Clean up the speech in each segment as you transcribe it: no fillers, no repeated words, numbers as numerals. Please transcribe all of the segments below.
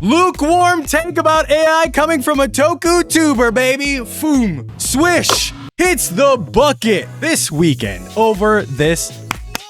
Lukewarm take about AI coming from a Toku tuber, baby. Foom. Swish. Hits the bucket this weekend over this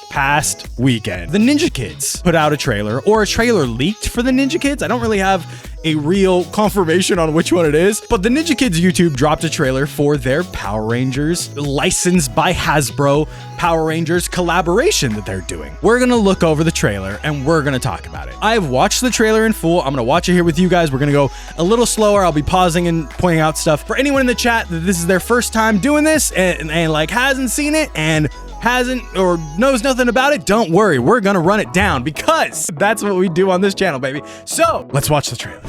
past weekend. The Ninja Kidz put out a trailer, or a trailer leaked for the Ninja Kidz. I don't really have a real confirmation on which one it is, but the Ninja Kidz YouTube dropped a trailer for their Power Rangers licensed by Hasbro Power Rangers collaboration that they're doing. We're gonna look over the trailer and we're gonna talk about it. I have watched the trailer in full. I'm gonna watch it here with you guys. We're gonna go a little slower. I'll be pausing and pointing out stuff. For anyone in the chat that this is their first time doing this and like hasn't seen it and hasn't or knows nothing about it, don't worry, we're gonna run it down because that's what we do on this channel, baby. So let's watch the trailer.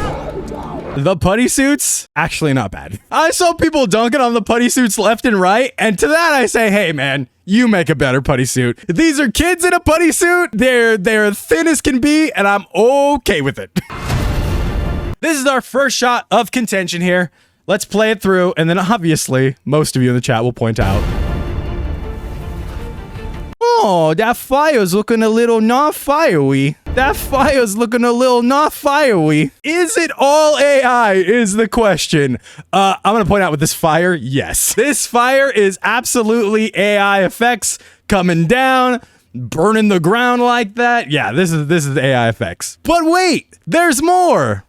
The putty suits, actually not bad. I saw people dunking on the putty suits left and right, and to that I say, hey man, you make a better putty suit. These are kids in a putty suit. They're thin as can be, and I'm okay with it. This is our first shot of contention here. Let's play it through, and then obviously most of you in the chat will point out, oh, that fire's looking a little not fiery. That fire's looking a little not fiery. Is it all AI is the question. I'm gonna point out with this fire, yes. This fire is absolutely AI effects coming down, burning the ground like that. Yeah, this is AI effects. But wait, there's more.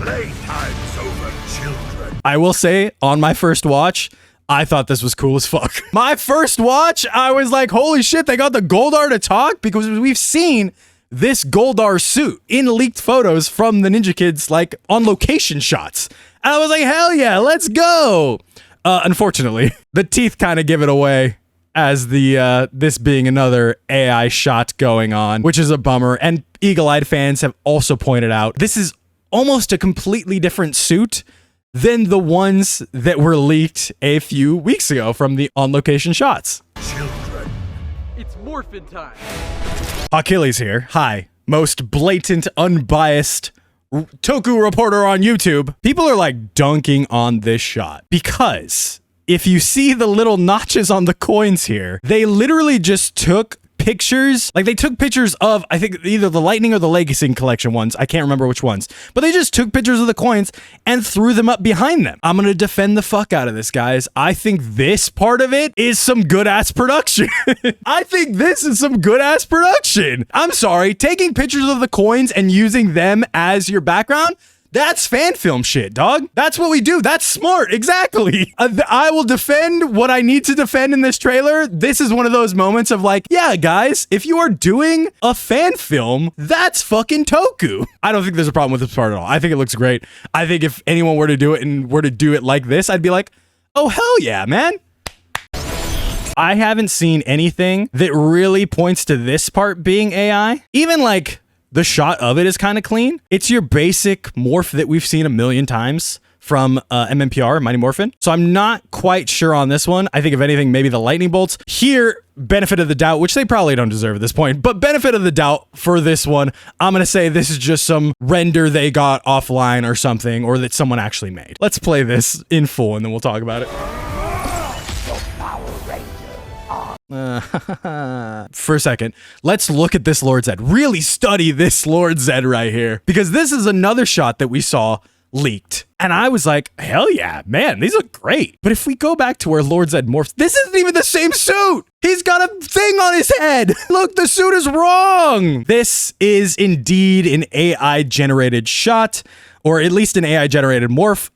Playtime's over, children. I will say, on my first watch, I thought this was cool as fuck. My first watch, I was like, holy shit, they got the Goldar to talk, because we've seen this Goldar suit in leaked photos from the Ninja Kidz, like on location shots. And I was like, hell yeah, let's go. Unfortunately, the teeth kind of give it away as the this being another AI shot going on, which is a bummer. And eagle-eyed fans have also pointed out, this is almost a completely different suit than the ones that were leaked a few weeks ago from the on-location shots. Children. It's morphin' time. Achilles here. Hi. Most blatant, unbiased Toku reporter on YouTube. People are like dunking on this shot because if you see the little notches on the coins here, they literally just took pictures, like they took pictures of, I think either the Lightning or the Legacy Collection ones. I can't remember which ones, but they just took pictures of the coins and threw them up behind them. I'm gonna defend the fuck out of this, guys. I think this part of it is some good ass production. I think this is some good ass production. I'm sorry, taking pictures of the coins and using them as your background, that's fan film shit, dog. That's what we do. That's smart. Exactly. I will defend what I need to defend in this trailer. This is one of those moments of like, yeah, guys, if you are doing a fan film, that's fucking Toku. I don't think there's a problem with this part at all. I think it looks great. I think if anyone were to do it and were to do it like this, I'd be like, oh, hell yeah, man. I haven't seen anything that really points to this part being AI. Even like, the shot of it is kind of clean. It's your basic morph that we've seen a million times from MMPR, Mighty Morphin. So I'm not quite sure on this one. I think if anything, maybe the lightning bolts. Here, benefit of the doubt, which they probably don't deserve at this point, but benefit of the doubt for this one, I'm gonna say this is just some render they got offline or something, or that someone actually made. Let's play this in full and then we'll talk about it. For a second, let's look at this Lord Zed. Really study this Lord Zed right here, because this is another shot that we saw leaked. And I was like, hell yeah, man, these look great. But if we go back to where Lord Zed morphs, this isn't even the same suit. He's got a thing on his head. Look, the suit is wrong. This is indeed an AI generated shot, or at least an AI generated morph.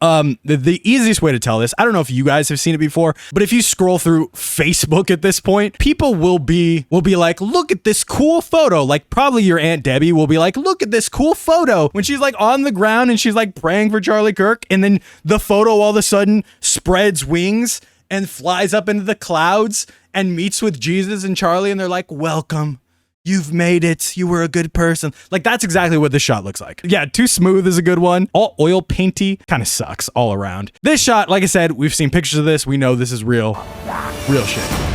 The easiest way to tell this, I don't know if you guys have seen it before, but if you scroll through Facebook at this point, people will be like, look at this cool photo. Like probably your Aunt Debbie will be like, look at this cool photo when she's like on the ground and she's like praying for Charlie Kirk. And then the photo all of a sudden spreads wings and flies up into the clouds and meets with Jesus and Charlie. And they're like, welcome. You've made it. You were a good person. Like, that's exactly what this shot looks like. Yeah, Too Smooth is a good one. All oil painty kind of sucks all around. This shot, like I said, we've seen pictures of this. We know this is real shit.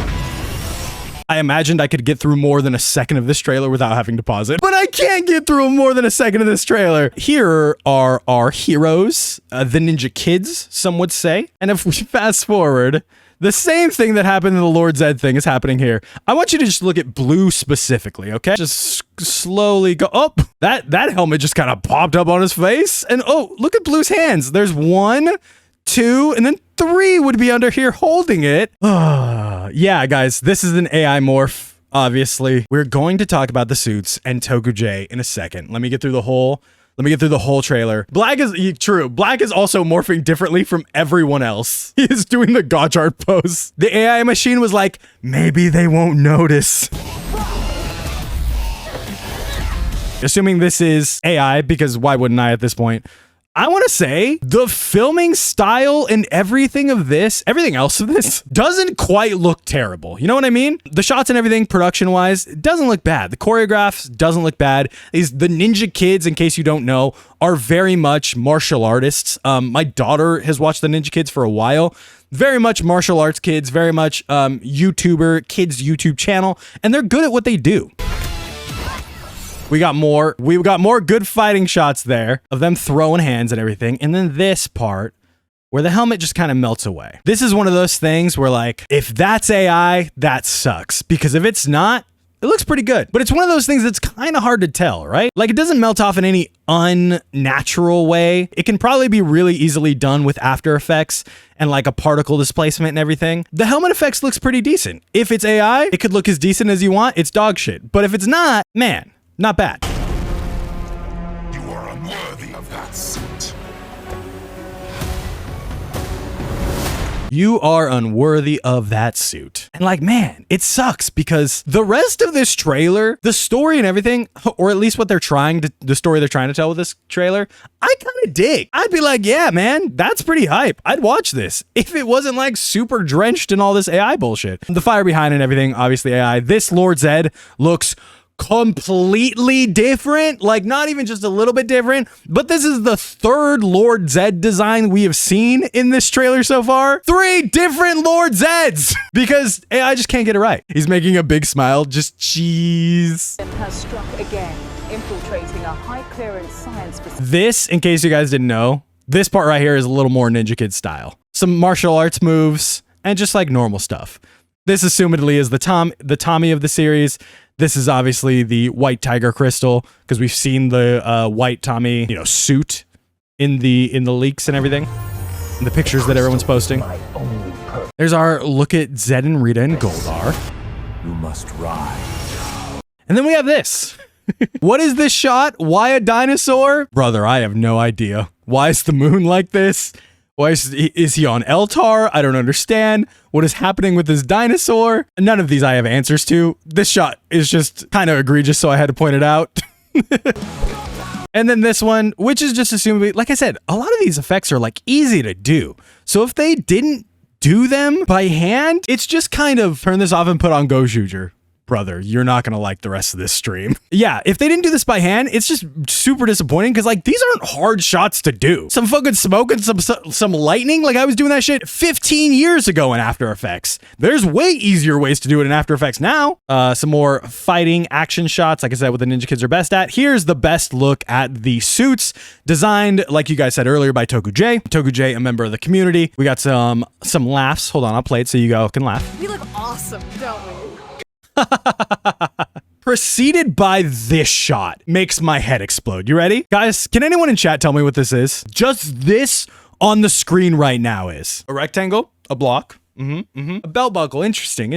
I imagined I could get through more than a second of this trailer without having to pause it, but I can't get through more than a second of this trailer. Here are our heroes, the Ninja Kidz, some would say. And if we fast forward The same thing that happened in the Lord Zed thing is happening here. I want you to just look at Blue specifically, okay? Just slowly go up. That helmet just kind of popped up on his face. And oh, look at Blue's hands. There's 1, 2, and then 3 would be under here holding it. Yeah, guys, this is an AI morph, obviously. We're going to talk about the suits and Tokujay in a second. Let me get through the whole trailer. Black is true. Black is also morphing differently from everyone else. He is doing the Gotchard pose. The AI machine was like, maybe they won't notice. Assuming this is AI, because why wouldn't I at this point? I want to say the filming style and everything else of this doesn't quite look terrible. You know what I mean? The shots and everything production-wise doesn't look bad. The choreographs doesn't look bad. The Ninja Kidz, in case you don't know, are very much martial artists. My daughter has watched the Ninja Kidz for a while. Very much martial arts kids, very much YouTuber, kids YouTube channel, and they're good at what they do. We got more good fighting shots there of them throwing hands and everything. And then this part where the helmet just kind of melts away. This is one of those things where, like, if that's AI, that sucks. Because if it's not, it looks pretty good. But it's one of those things that's kind of hard to tell, right? Like, it doesn't melt off in any unnatural way. It can probably be really easily done with After Effects and like a particle displacement and everything. The helmet effects looks pretty decent. If it's AI, it could look as decent as you want. It's dog shit. But if it's not, man, not bad. You are unworthy of that suit. You are unworthy of that suit. And like, man, it sucks because the rest of this trailer, the story and everything, or at least the story they're trying to tell with this trailer, I kind of dig. I'd be like, yeah, man, that's pretty hype. I'd watch this if it wasn't like super drenched in all this AI bullshit. The fire behind and everything, obviously AI. This Lord Zed looks completely different, like not even just a little bit different, but this is the 3rd Lord Zed design we have seen in this trailer so far. 3 different Lord Zeds because AI just can't get it right. He's making a big smile, just cheese. Has struck again, infiltrating a high clearance science facility. This, in case you guys didn't know, this part right here is a little more Ninja Kidz style. Some martial arts moves and just like normal stuff. This assumedly is the Tommy of the series. This is obviously the white tiger crystal because we've seen the white Tommy, suit in the leaks and everything, and the pictures that everyone's posting. There's our look at Zed and Rita and Goldar. You must ride. And then we have this. What is this shot? Why a dinosaur? Brother, I have no idea. Why is the moon like this? Why is he on Eltar? I don't understand. What is happening with this dinosaur? None of these I have answers to. This shot is just kind of egregious, so I had to point it out. And then this one, which is just assumably, like I said, a lot of these effects are like easy to do. So if they didn't do them by hand, it's just kind of turn this off and put on Go Juger. Brother, you're not gonna like the rest of this stream. Yeah, if they didn't do this by hand, it's just super disappointing because like these aren't hard shots to do. Some fucking smoke and some lightning, like I was doing that shit 15 years ago in After Effects. There's way easier ways to do it in After Effects now. Some more fighting action shots, like I said, what the Ninja Kidz are best at. Here's the best look at the suits designed, like you guys said earlier, by Tokujay. Tokujay, a member of the community. We got some laughs. Hold on, I'll play it so you all can laugh. We look awesome, don't we? Preceded by this shot makes my head explode. You ready? Guys, can anyone in chat tell me what this is? Just this on the screen right now is a rectangle, a block, a belt buckle. Interesting.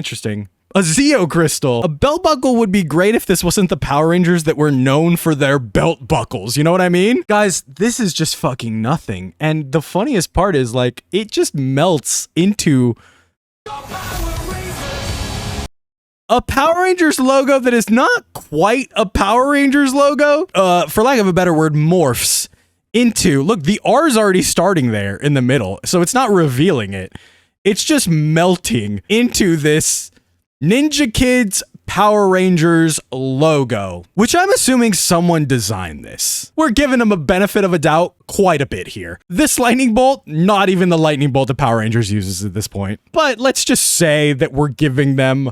A Zeo crystal. A belt buckle would be great if this wasn't the Power Rangers that were known for their belt buckles. You know what I mean? Guys, this is just fucking nothing. And the funniest part is like, it just melts into a Power Rangers logo that is not quite a Power Rangers logo, for lack of a better word, morphs into, look, the R's already starting there in the middle, so it's not revealing it. It's just melting into this Ninja Kidz Power Rangers logo, which I'm assuming someone designed this. We're giving them a benefit of a doubt quite a bit here. This lightning bolt, not even the lightning bolt the Power Rangers uses at this point, but let's just say that we're giving them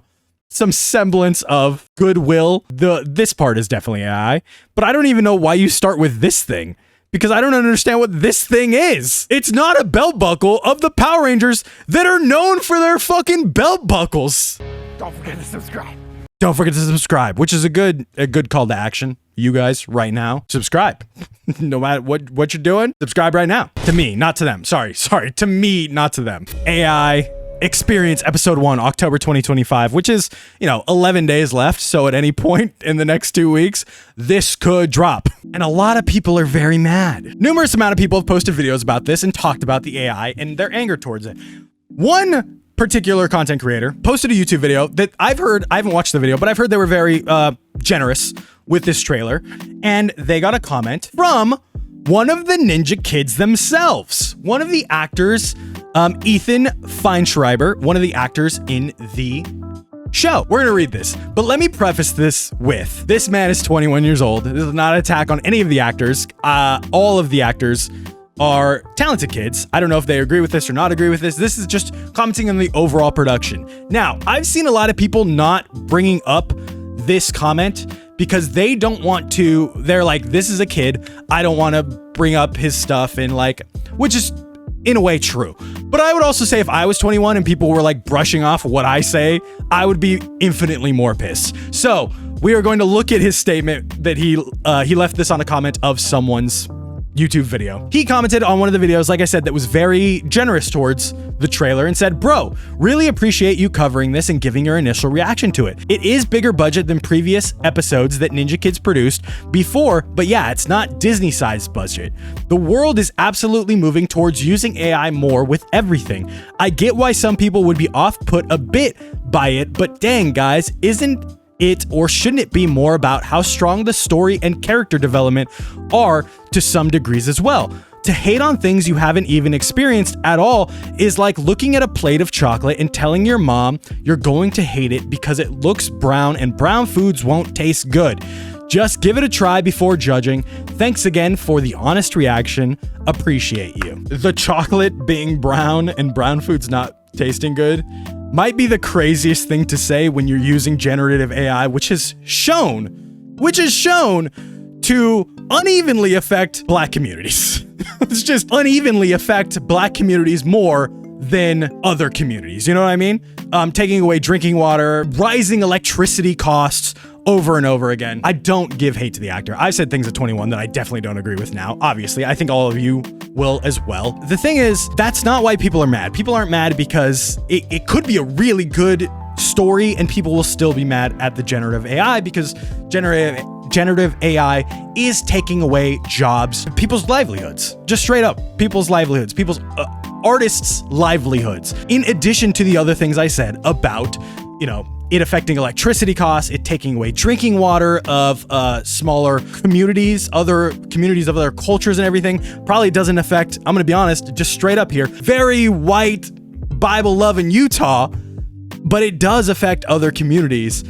some semblance of goodwill. This part is definitely AI, but I don't even know why you start with this thing. because I don't understand what this thing is. It's not a belt buckle of the Power Rangers that are known for their fucking belt buckles. Don't forget to subscribe. Don't forget to subscribe, which is a good call to action. You guys, right now, subscribe. No matter what you're doing, subscribe right now. To me, not to them. Sorry. To me, not to them. AI Experience Episode 1, October 2025, which is, 11 days left. So at any point in the next 2 weeks, this could drop. And a lot of people are very mad. Numerous amount of people have posted videos about this and talked about the AI and their anger towards it. One particular content creator posted a YouTube video that I haven't watched the video, but I've heard they were very generous with this trailer. And they got a comment from one of the Ninja Kidz themselves. One of the actors, Ethan Feinschreiber, one of the actors in the show. We're gonna read this, but let me preface this with, this man is 21 years old. This is not an attack on any of the actors. All of the actors are talented kids. I don't know if they agree with this or not agree with this. This is just commenting on the overall production. Now, I've seen a lot of people not bringing up this comment because they don't want to, they're like, this is a kid, I don't want to bring up his stuff, and like, which is in a way true. But I would also say if I was 21 and people were like brushing off what I say, I would be infinitely more pissed. So we are going to look at his statement that he left this on a comment of someone's YouTube video. He commented on one of the videos, like I said, that was very generous towards the trailer and said, "Bro, really appreciate you covering this and giving your initial reaction to it. It is bigger budget than previous episodes that Ninja Kidz produced before, but yeah, it's not Disney-sized budget. The world is absolutely moving towards using AI more with everything. I get why some people would be off-put a bit by it, but dang, guys, isn't it, or shouldn't it be, more about how strong the story and character development are to some degrees as well? To hate on things you haven't even experienced at all is like looking at a plate of chocolate and telling your mom you're going to hate it because it looks brown and brown foods won't taste good. Just give it a try before judging. Thanks again for the honest reaction. Appreciate you." The chocolate being brown and brown foods not tasting good might be the craziest thing to say when you're using generative AI, which is shown to unevenly affect Black communities. It's just unevenly affect Black communities more than other communities. You know what I mean? Taking away drinking water, rising electricity costs over and over again. I don't give hate to the actor. I've said things at 21 that I definitely don't agree with now. Obviously, I think all of you will as well. The thing is, that's not why people are mad. People aren't mad because it could be a really good story and people will still be mad at the generative AI because generative AI is taking away jobs, people's livelihoods, just straight up people's livelihoods, people's artists' livelihoods. In addition to the other things I said about, it affecting electricity costs, it taking away drinking water of smaller communities, other communities of other cultures and everything. Probably doesn't affect, I'm gonna be honest, just straight up here, very white, Bible-loving Utah, but it does affect other communities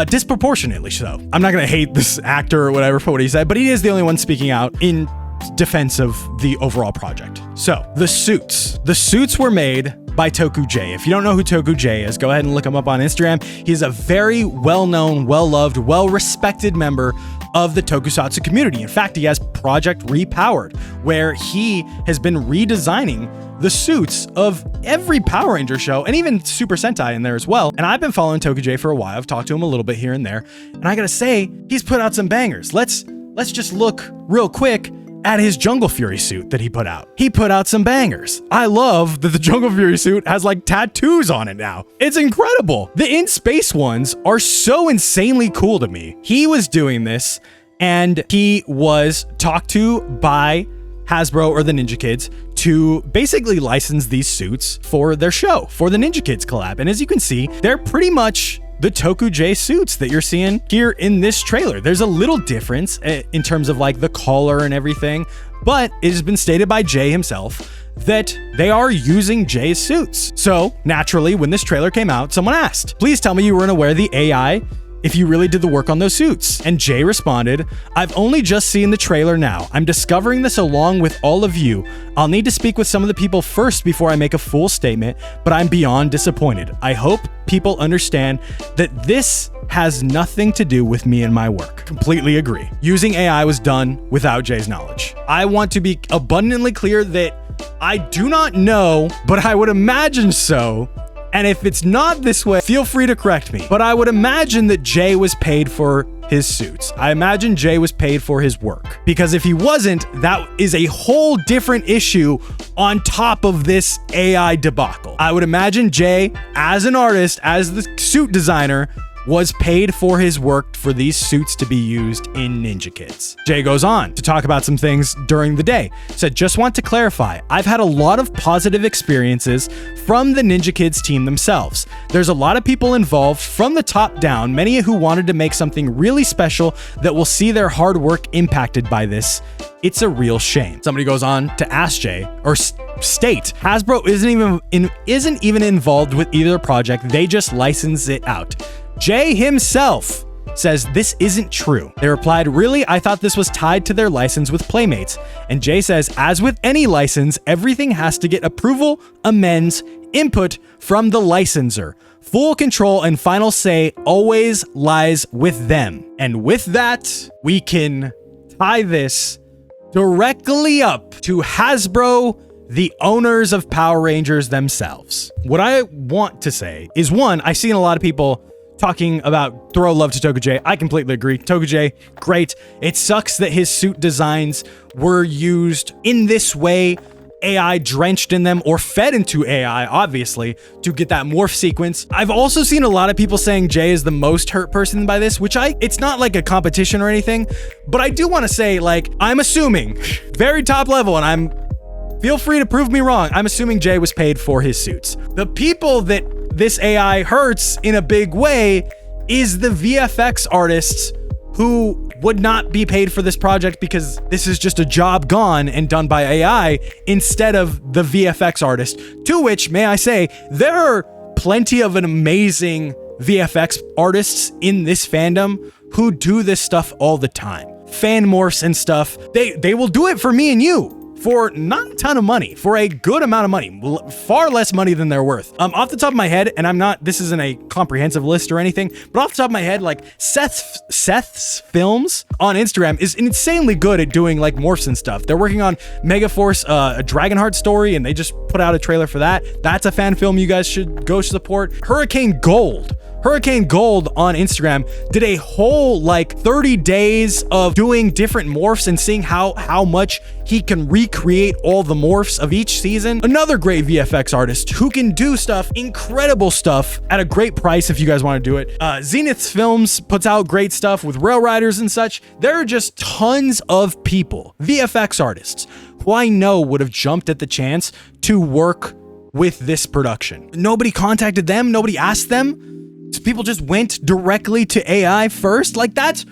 disproportionately so. I'm not gonna hate this actor or whatever for what he said, but he is the only one speaking out in defense of the overall project. So, the suits were made by Toku J. If you don't know who Toku J is, go ahead and look him up on Instagram. He's a very well-known, well-loved, well-respected member of the Tokusatsu community. In fact, he has Project Repowered, where he has been redesigning the suits of every Power Ranger show and even Super Sentai in there as well. And I've been following Toku J for a while. I've talked to him a little bit here and there. And I gotta say, he's put out some bangers. Let's just look real quick at his Jungle Fury suit that he put out. He put out some bangers. I love that the Jungle Fury suit has like tattoos on it now. It's incredible. The in-space ones are so insanely cool to me. He was doing this and he was talked to by Hasbro or the Ninja Kidz to basically license these suits for their show, for the Ninja Kidz collab. And as you can see, they're pretty much the Toku J suits that you're seeing here in this trailer. There's a little difference in terms of like the collar and everything, but it has been stated by Jay himself that they are using Jay's suits. So naturally, when this trailer came out, someone asked, "Please tell me you weren't aware of the AI if you really did the work on those suits." And Jay responded, "I've only just seen the trailer now. I'm discovering this along with all of you. I'll need to speak with some of the people first before I make a full statement, but I'm beyond disappointed. I hope people understand that this has nothing to do with me and my work. Completely agree. Using AI was done without Jay's knowledge. I want to be abundantly clear that I do not know, but I would imagine so. And if it's not this way, feel free to correct me. But I would imagine that Jay was paid for his suits. I imagine Jay was paid for his work. Because if he wasn't, that is a whole different issue on top of this AI debacle. I would imagine Jay, as an artist, as the suit designer, was paid for his work for these suits to be used in Ninja Kidz. Jay goes on to talk about some things during the day. Said, just want to clarify, I've had a lot of positive experiences from the Ninja Kidz team themselves. There's a lot of people involved from the top down, many who wanted to make something really special that will see their hard work impacted by this. It's a real shame. Somebody goes on to ask Jay, or state, Hasbro isn't even involved with either project, they just license it out. Jay himself says this isn't true. They replied, really? I thought this was tied to their license with Playmates. And Jay says, as with any license, everything has to get approval, amends, input from the licensor. Full control and final say always lies with them. And with that, we can tie this directly up to Hasbro, the owners of Power Rangers themselves. What I want to say is, one, I've seen a lot of people talking about throw love to Tokujay. I completely agree. Tokujay, great. It sucks that his suit designs were used in this way, AI drenched in them or fed into AI, obviously, to get that morph sequence. I've also seen a lot of people saying Jay is the most hurt person by this, which it's not like a competition or anything, but I do want to say, like, I'm assuming, very top level, and feel free to prove me wrong, I'm assuming Jay was paid for his suits. The people that this AI hurts in a big way is the VFX artists who would not be paid for this project because this is just a job gone and done by AI instead of the VFX artist. To which, may I say, there are plenty of amazing VFX artists in this fandom who do this stuff all the time. Fan morphs and stuff. They will do it for me and you for not a ton of money, for a good amount of money, far less money than they're worth. Off the top of my head, and this isn't a comprehensive list or anything, but off the top of my head, like Seth's Films on Instagram is insanely good at doing like morphs and stuff. They're working on Megaforce, a Dragonheart story, and they just put out a trailer for that. That's a fan film you guys should go support. Hurricane Gold on Instagram did a whole like 30 days of doing different morphs and seeing how much he can recreate all the morphs of each season. Another great VFX artist who can do stuff, incredible stuff at a great price if you guys want to do it. Zenith's Films puts out great stuff with Rail Riders and such. There are just tons of people, VFX artists, who I know would have jumped at the chance to work with this production. Nobody contacted them, nobody asked them. People just went directly to AI first. Like, that's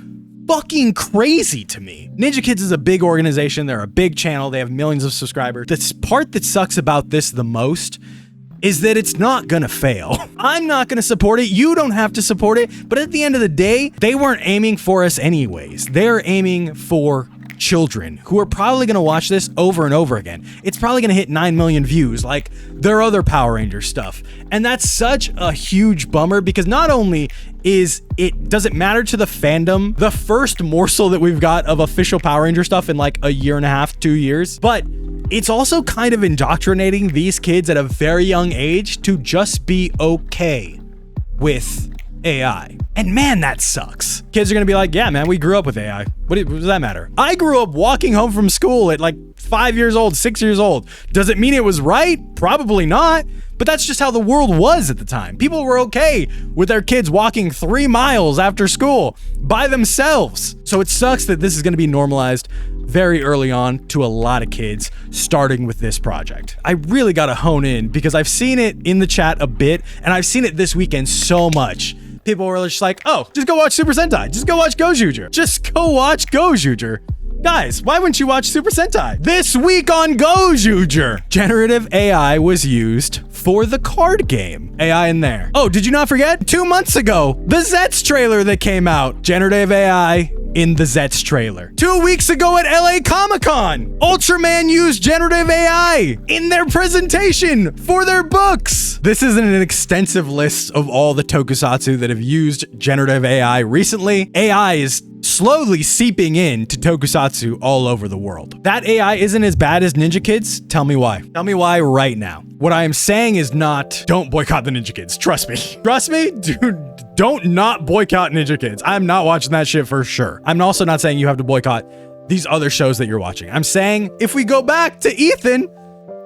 fucking crazy to me. Ninja Kidz is a big organization. They're a big channel. They have millions of subscribers. The part that sucks about this the most is that it's not gonna fail. I'm not gonna support it. You don't have to support it. But at the end of the day, they weren't aiming for us anyways. They're aiming for children who are probably going to watch this over and over again. It's probably going to hit 9 million views like their other Power Ranger stuff. And that's such a huge bummer because not only does it matter to the fandom, the first morsel that we've got of official Power Ranger stuff in like a year and a half, 2 years, but it's also kind of indoctrinating these kids at a very young age to just be okay with AI. And man, that sucks. Kids are gonna be like, yeah, man, we grew up with AI. What does that matter? I grew up walking home from school at like 5 years old, 6 years old. Does it mean it was right? Probably not. But that's just how the world was at the time. People were okay with their kids walking 3 miles after school by themselves. So it sucks that this is gonna be normalized very early on to a lot of kids starting with this project. I really gotta hone in because I've seen it in the chat a bit and I've seen it this weekend so much. People were just like, oh, just go watch Super Sentai. Just go watch Gojuger. Just go watch Gojuger. Guys, why wouldn't you watch Super Sentai? This week on Gojuger, generative AI was used for the card game. AI in there. Oh, did you not forget? 2 months ago, the Zets trailer that came out, generative AI in the Zets trailer. 2 weeks ago at LA Comic-Con, Ultraman used generative AI in their presentation for their books. This isn't an extensive list of all the tokusatsu that have used generative AI recently. AI is slowly seeping into tokusatsu all over the world. That AI isn't as bad as Ninja Kidz. Tell me why. Tell me why right now. What I am saying is not, don't boycott the Ninja Kidz. Trust me. Trust me, dude. Don't not boycott Ninja Kidz. I'm not watching that shit for sure. I'm also not saying you have to boycott these other shows that you're watching. I'm saying if we go back to Ethan,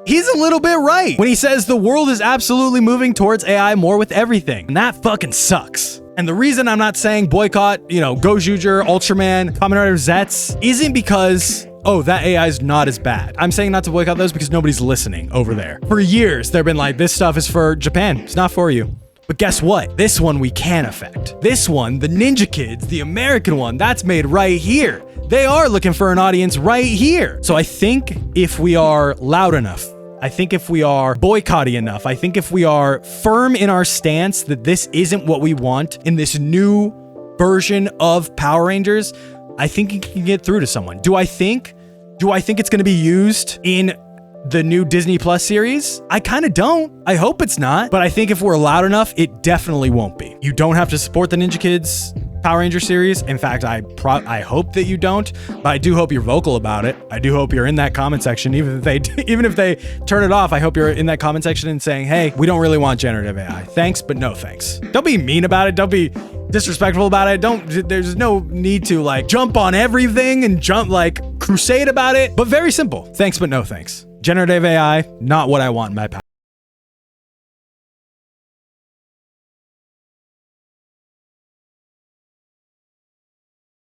he's a little bit right when he says the world is absolutely moving towards AI more with everything. And that fucking sucks. And the reason I'm not saying boycott, Gojuger, Ultraman, Kamen Rider Zets isn't because, oh, that AI is not as bad. I'm saying not to boycott those because nobody's listening over there. For years, they've been like, this stuff is for Japan. It's not for you. But guess what? This one we can affect. This one, the Ninja Kidz, the American one, that's made right here. They are looking for an audience right here. So I think if we are loud enough, I think if we are boycotty enough, I think if we are firm in our stance that this isn't what we want in this new version of Power Rangers, I think it can get through to someone. Do I think it's going to be used in the new Disney Plus series? I kind of don't. I hope it's not. But I think if we're loud enough, it definitely won't be. You don't have to support the Ninja Kidz Power Ranger series. In fact, I hope that you don't, but I do hope you're vocal about it. I do hope you're in that comment section, even if they turn it off. I hope you're in that comment section and saying, hey, we don't really want generative AI. Thanks, but no thanks. Don't be mean about it. Don't be disrespectful about it. There's no need to jump on everything and crusade about it, but very simple. Thanks, but no thanks. Generative AI, not what I want in my power.